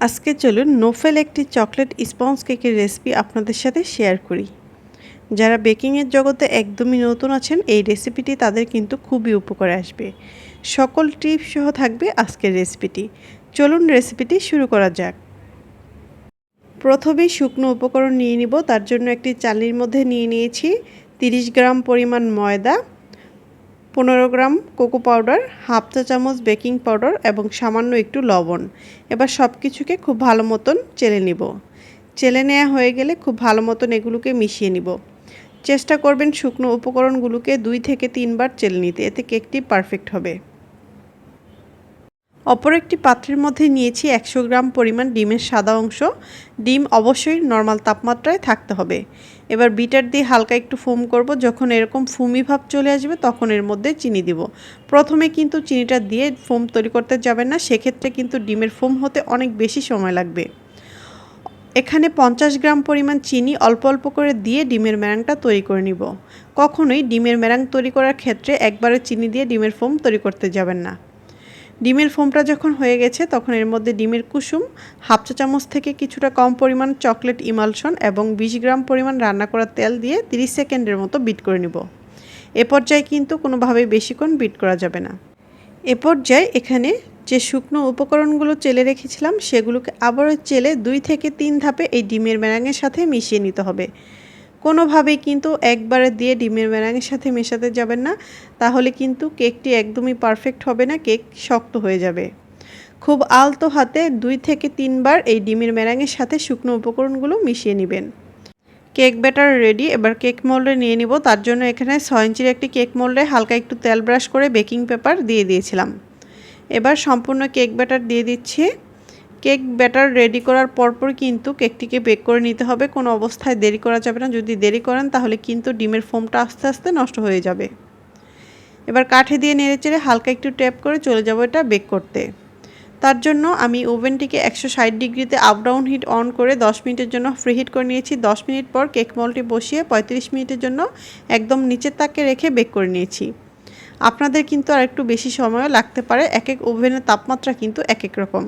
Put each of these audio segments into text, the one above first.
আজকে চলুন নোফেল একটি চকলেট স্পঞ্জ কেকের রেসিপি আপনাদের সাথে শেয়ার করি। যারা বেকিংয়ের জগতে একদমই নতুন আছেন, এই রেসিপিটি তাদের কিন্তু খুবই উপকারে আসবে। সকল টিপস সহ থাকবে আজকের রেসিপিটি। চলুন রেসিপিটি শুরু করা যাক। প্রথমেই শুকনো উপকরণ নিয়ে নিব। তার জন্য একটি চালনির মধ্যে নিয়ে নিয়েছি 30 গ্রাম পরিমাণ ময়দা, 15 গ্রাম কোকো পাউডার, হাফ চা চামচ বেকিং পাউডার এবং সামান্য একটু লবণ। এবার সব কিছুকে খুব ভালো মতন চেলে নিব। চেলে নেওয়া হয়ে গেলে খুব ভালো মতন এগুলোকে মিশিয়ে নিব। চেষ্টা করবেন শুকনো উপকরণগুলোকে 2 থেকে 3 বার চেলে নিতে, এতে কেকটি পারফেক্ট হবে। অপর একটি পাত্রের মধ্যে নিয়েছি 100 গ্রাম পরিমাণ ডিমের সাদা অংশ। ডিম অবশ্যই নর্মাল তাপমাত্রায় থাকতে হবে। এবার বিটার দিয়ে হালকা একটু ফোম করব। যখন এরকম ফুমি ভাব চলে আসবে তখন এর মধ্যে চিনি দিব। প্রথমে কিন্তু চিনিটা দিয়ে ফোম তৈরি করতে যাবেন না, সেক্ষেত্রে কিন্তু ডিমের ফোম হতে অনেক বেশি সময় লাগবে। এখানে 50 গ্রাম পরিমাণ চিনি অল্প অল্প করে দিয়ে ডিমের ম্যারাংটা তৈরি করে নিব। কখনোই ডিমের ম্যারাং তৈরি করার ক্ষেত্রে একবারে চিনি দিয়ে ডিমের ফোম তৈরি করতে যাবেন না। ডিমের ফোমটা যখন হয়ে গেছে তখন এর মধ্যে ডিমের কুসুম, হাফ চা চামচ থেকে কিছুটা কম পরিমাণ চকলেট ইমালশন এবং 20 গ্রাম পরিমাণ রান্না করা তেল দিয়ে 30 সেকেন্ডের মতো বিট করে নিব। এ পর্যায়ে কিন্তু কোনোভাবেই বেশিক্ষণ বিট করা যাবে না। এ পর্যায়ে এখানে যে শুকনো উপকরণগুলো চেলে রেখেছিলাম সেগুলোকে আবারও চেলে 2 থেকে 3 ধাপে এই ডিমের ম্যারাঙের সাথে মিশিয়ে নিতে হবে। কোনোভাবেই কিন্তু একবারে দিয়ে ডিমের ম্যারাঙের সাথে মেশাতে যাবেন না, তাহলে কিন্তু কেকটি একদমই পারফেক্ট হবে না, কেক শক্ত হয়ে যাবে। খুব আলতো হাতে 2 থেকে 3 বার এই ডিমের ম্যারাঙের সাথে শুকনো উপকরণগুলো মিশিয়ে নেবেন। Cake batter ready. এবার কেক মোল্ডে নিয়ে নিব। তার জন্য এখানে 6 ইঞ্চির একটি কেক মোল্ডে হালকা একটু তেল ব্রাশ করে বেকিং পেপার দিয়ে দিয়েছিলাম। এবার সম্পূর্ণ কেক ব্যাটার দিয়ে দিচ্ছি। কেক ব্যাটার রেডি করার পরপর কিন্তু কেকটিকে বেক করে নিতে হবে। কোনো অবস্থায় দেরি করা যাবে না। যদি দেরি করেন তাহলে কিন্তু ডিমের ফোমটা আস্তে আস্তে নষ্ট হয়ে যাবে। এবার কাঠি দিয়ে নেড়েচেড়ে হালকা একটু ট্যাপ করে চলে যাব এটা বেক করতে। তার জন্য আমি ওভেনটিকে 160 ডিগ্রিতে আপ ডাউন হিট অন করে 10 মিনিটের জন্য ফ্রি হিট করে নিয়েছি। 10 মিনিট পর কেক মোল্ডটি বসিয়ে 35 মিনিটের জন্য একদম নিচের তাকে রেখে বেক করে নিয়েছি। আপনাদের কিন্তু আর একটু বেশি সময়ও লাগতে পারে, এক এক ওভেনের তাপমাত্রা কিন্তু এক এক রকম।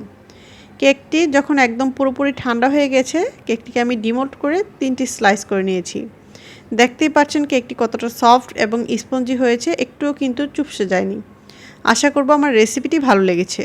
কেকটি যখন একদম পুরোপুরি ঠান্ডা হয়ে গেছে, কেকটিকে আমি ডিমোল্ড করে 3টি স্লাইস করে নিয়েছি। দেখতেই পাচ্ছেন কেকটি কতটা সফট এবং স্পঞ্জি হয়েছে, একটুও কিন্তু চুপসে যায়নি। আশা করব আমার রেসিপিটি ভালো লেগেছে।